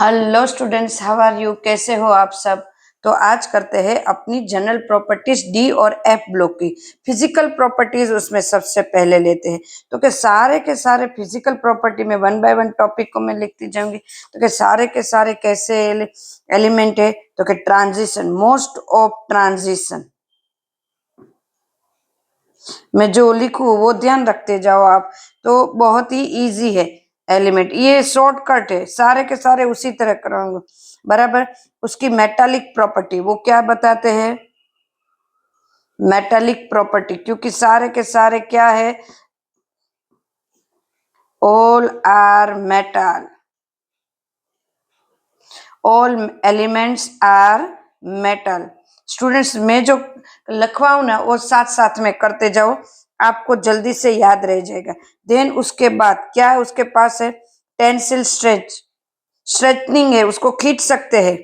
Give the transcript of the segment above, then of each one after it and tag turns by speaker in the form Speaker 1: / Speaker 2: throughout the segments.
Speaker 1: Hello students, how are you? कैसे हो आप सब? तो आज करते हैं अपनी जनरल प्रॉपर्टीज डी और एफ ब्लॉक की फिजिकल प्रॉपर्टीज। उसमें सबसे पहले लेते हैं तो के सारे फिजिकल प्रॉपर्टी में वन बाय वन टॉपिक को मैं लिखती जाऊंगी। तो के सारे कैसे एलिमेंट है? तो कि ट्रांजिशन, मोस्ट ऑफ ट्रांजिशन मैं जो लिखूं वो ध्यान रखते जाओ आप। तो बहुत ही इजी है एलिमेंट, ये शॉर्टकट है, सारे के सारे उसी तरह कराऊंगा बराबर। उसकी मेटालिक प्रॉपर्टी वो क्या बताते हैं? मेटालिक प्रॉपर्टी, क्योंकि सारे के सारे क्या है? All are metal, all elements are metal. Students मैं जो लिखवाऊं ना वो साथ साथ में करते जाओ, आपको जल्दी से याद रह जाएगा। देन उसके बाद क्या है उसके पास है? टेंसिल स्ट्रेच, स्ट्रेटनिंग है, उसको खींच सकते हैं।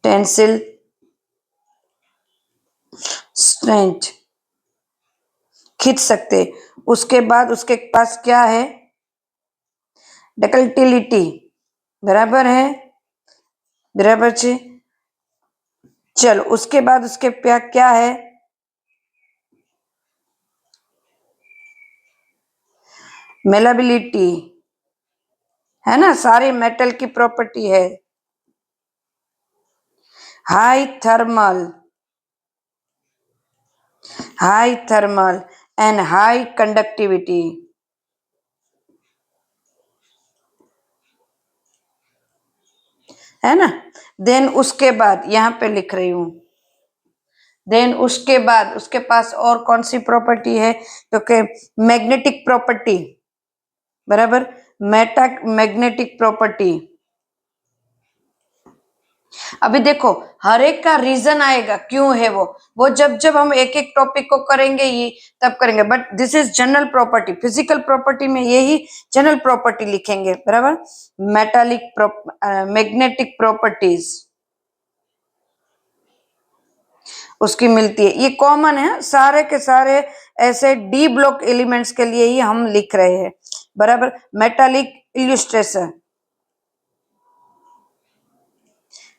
Speaker 1: टेंसिल स्ट्रेंथ खींच सकते हैं। उसके बाद उसके पास क्या है? डक्टिलिटी, बराबर है, बराबर जी। चलो उसके बाद उसके क्या है? मेलाबिलिटी, है ना, सारी मेटल की प्रॉपर्टी है। High thermal, high thermal and high conductivity, है ना। देन उसके बाद यहाँ पे लिख रही हूं, देन उसके बाद उसके पास और कौन सी प्रॉपर्टी है? क्योंकि मैग्नेटिक प्रॉपर्टी, बराबर, मेटा मैग्नेटिक प्रॉपर्टी। अभी देखो हर एक का रीजन आएगा क्यों है वो जब जब हम एक एक टॉपिक को करेंगे ये तब करेंगे। But this is general property, physical property में यही जनरल प्रॉपर्टी लिखेंगे, बराबर। मेटालिक मैग्नेटिक प्रॉपर्टीज उसकी मिलती है, ये कॉमन है सारे के सारे। ऐसे डी ब्लॉक एलिमेंट्स के लिए ही हम लिख रहे हैं, बराबर। मेटालिक इल्यूस्ट्रेशन,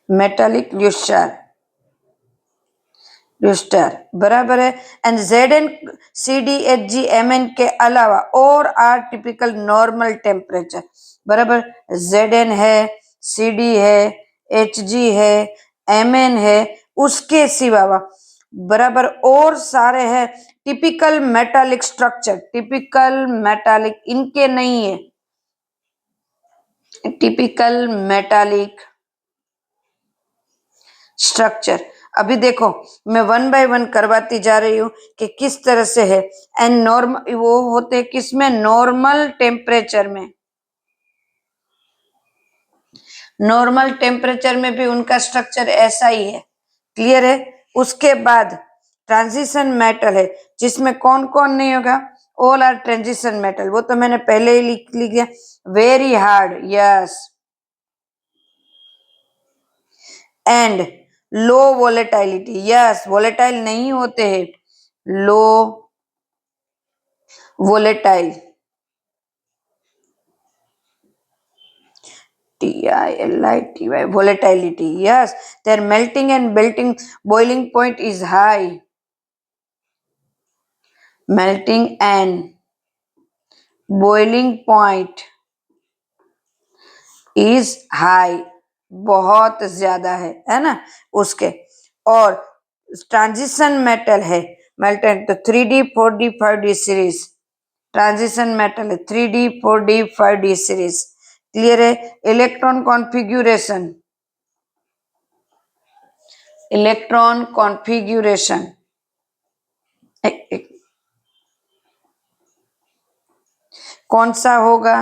Speaker 1: मेटालिक ल्यूस्टर, बराबर है। And Z N C D H G M N के अलावा और आर टिपिकल नॉर्मल टेम्परेचर, बराबर। जेड एन है, सी डी है, एच जी है, एम एन है, उसके सिवा बराबर और सारे हैं typical metallic structure. Typical metallic इनके नहीं है, टिपिकल मेटालिक स्ट्रक्चर। अभी देखो मैं वन बाय वन करवाती जा रही हूं कि किस तरह से है। एंड नॉर्मल वो होते हैं किसमें? नॉर्मल टेम्परेचर में, नॉर्मल टेम्परेचर में भी उनका स्ट्रक्चर ऐसा ही है, क्लियर है। उसके बाद ट्रांजिशन मेटल है जिसमें कौन कौन नहीं होगा? ऑल आर ट्रांजिशन मेटल, वो तो मैंने पहले ही लिख लिया। Very hard, yes, and low volatility, yes, volatile नहीं होते हैं, लो volatile, TILITY, volatility, yes, their melting and melting boiling point is high, melting and boiling point is high, बहुत ज्यादा है ना उसके। और ट्रांजिशन मेटल है, मेल्टेन तो 3D 4D 5D series, transition metal है 3D 4D 5D series, clear है। इलेक्ट्रॉन कॉन्फ़िगरेशन, इलेक्ट्रॉन कॉन्फ़िगरेशन कौन सा होगा?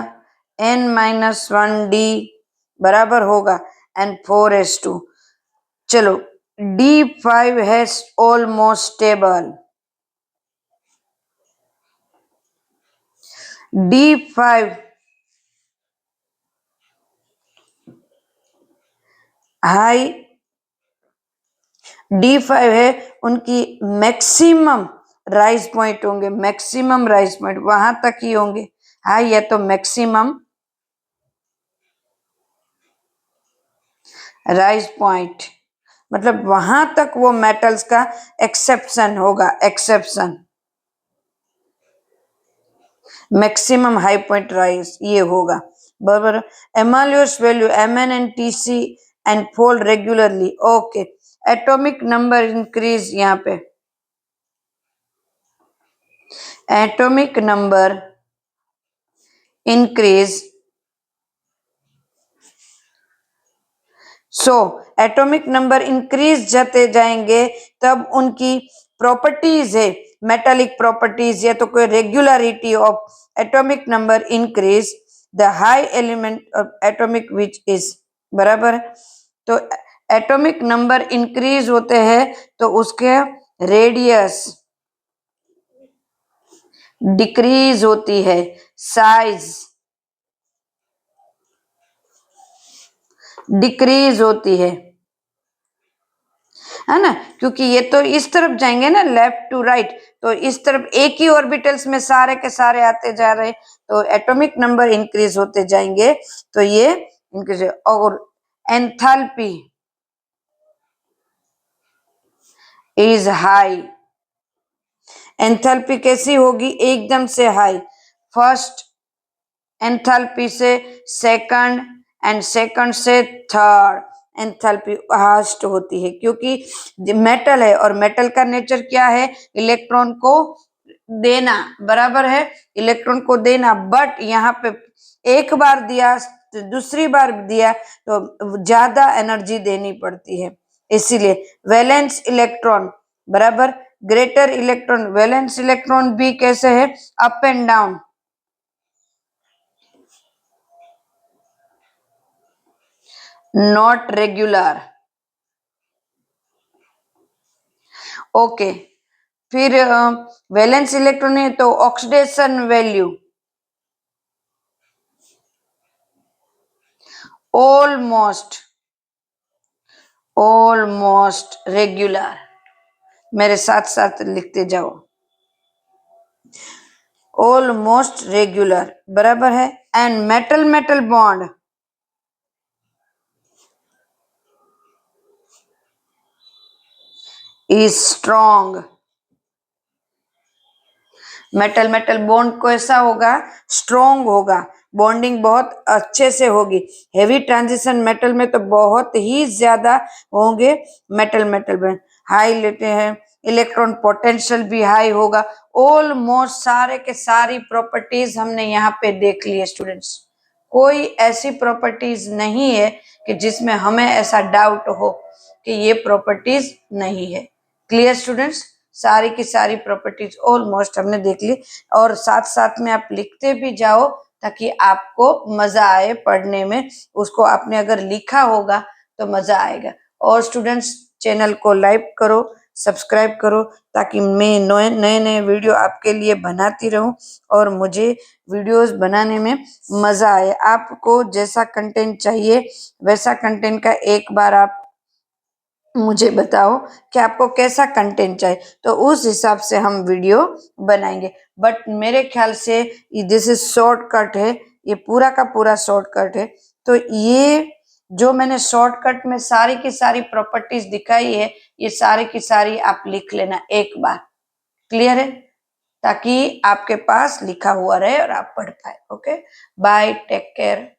Speaker 1: N-1D बराबर होगा N4S2। चलो D5 है almost stable, D5 high, D5 है उनकी मैक्सिमम राइज पॉइंट होंगे, मैक्सिमम राइज पॉइंट वहां तक ही होंगे, हाई या तो मैक्सिमम राइज पॉइंट, मतलब वहां तक वो मेटल्स का एक्सेप्शन होगा, exception. Maximum high point rise ये होगा, बराबर। Anomalous value Mn and Tc and fold regularly, okay. Atomic number increase, यहाँ पे atomic number increase, so atomic number increase जाते जाएंगे तब उनकी प्रॉपर्टीज है, मेटालिक प्रॉपर्टीज या तो कोई regularity of atomic number increase the high element of atomic which is, बराबर। तो एटॉमिक नंबर इंक्रीज होते हैं तो उसके रेडियस डिक्रीज होती है, साइज डिक्रीज होती है ना, क्योंकि ये तो इस तरफ जाएंगे ना, लेफ्ट टू राइट, तो इस तरफ एक ही ऑर्बिटल्स में सारे के सारे आते जा रहे, तो एटॉमिक नंबर इंक्रीज होते जाएंगे, तो ये इंक्रीज। और एंथैल्पी इज हाई, एंथैल्पी कैसी होगी, एकदम से हाई। फर्स्ट एंथैल्पी से सेकंड एंड सेकंड से थर्ड एंथैल्पी हास्ट होती है, क्योंकि मेटल है और मेटल का नेचर क्या है, इलेक्ट्रॉन को देना, बराबर है, इलेक्ट्रॉन को देना। बट यहाँ पे एक बार दिया तो दूसरी बार दिया तो ज्यादा एनर्जी देनी पड़ती है, इसीलिए वैलेंस इलेक्ट्रॉन, बराबर। ग्रेटर इलेक्ट्रॉन, वैलेंस इलेक्ट्रॉन भी कैसे है, up and down, not regular, okay. फिर वैलेंस इलेक्ट्रॉन है तो oxidation value almost, almost regular, मेरे साथ साथ लिखते जाओ, ऑलमोस्ट रेगुलर, बराबर है। And metal metal bond is strong, metal metal bond कैसा होगा, स्ट्रॉन्ग होगा, बॉन्डिंग बहुत अच्छे से होगी। हेवी ट्रांजिशन मेटल में तो बहुत ही ज्यादा होंगे मेटल मेटल बॉन्ड, हाई लेते हैं, इलेक्ट्रॉन पोटेंशियल भी हाई होगा। ऑलमोस्ट सारे के सारी प्रॉपर्टीज हमने यहाँ पे देख ली है स्टूडेंट्स, कोई ऐसी प्रॉपर्टीज नहीं है कि जिसमें हमें ऐसा डाउट हो कि ये प्रॉपर्टीज नहीं है। क्लियर स्टूडेंट्स, सारी की सारी प्रॉपर्टीज ऑलमोस्ट हमने देख ली, और साथ साथ में आप लिखते भी जाओ ताकि आपको मजा आए पढ़ने में, उसको आपने अगर लिखा होगा तो मजा आएगा। और स्टूडेंट्स चैनल को लाइक करो, सब्सक्राइब करो, ताकि मैं नए नए वीडियो आपके लिए बनाती रहूं और मुझे वीडियोस बनाने में मजा आए। आपको जैसा कंटेंट चाहिए वैसा कंटेंट का एक बार आप मुझे बताओ कि आपको कैसा कंटेंट चाहिए, तो उस हिसाब से हम वीडियो बनाएंगे। बट मेरे ख्याल से दिस इज शॉर्टकट है, ये पूरा का पूरा शॉर्टकट है। तो ये जो मैंने शॉर्टकट में सारी की सारी प्रॉपर्टीज दिखाई है, ये सारी की सारी आप लिख लेना एक बार, क्लियर है, ताकि आपके पास लिखा हुआ रहे और आप पढ़ पाए। Okay, bye, take care.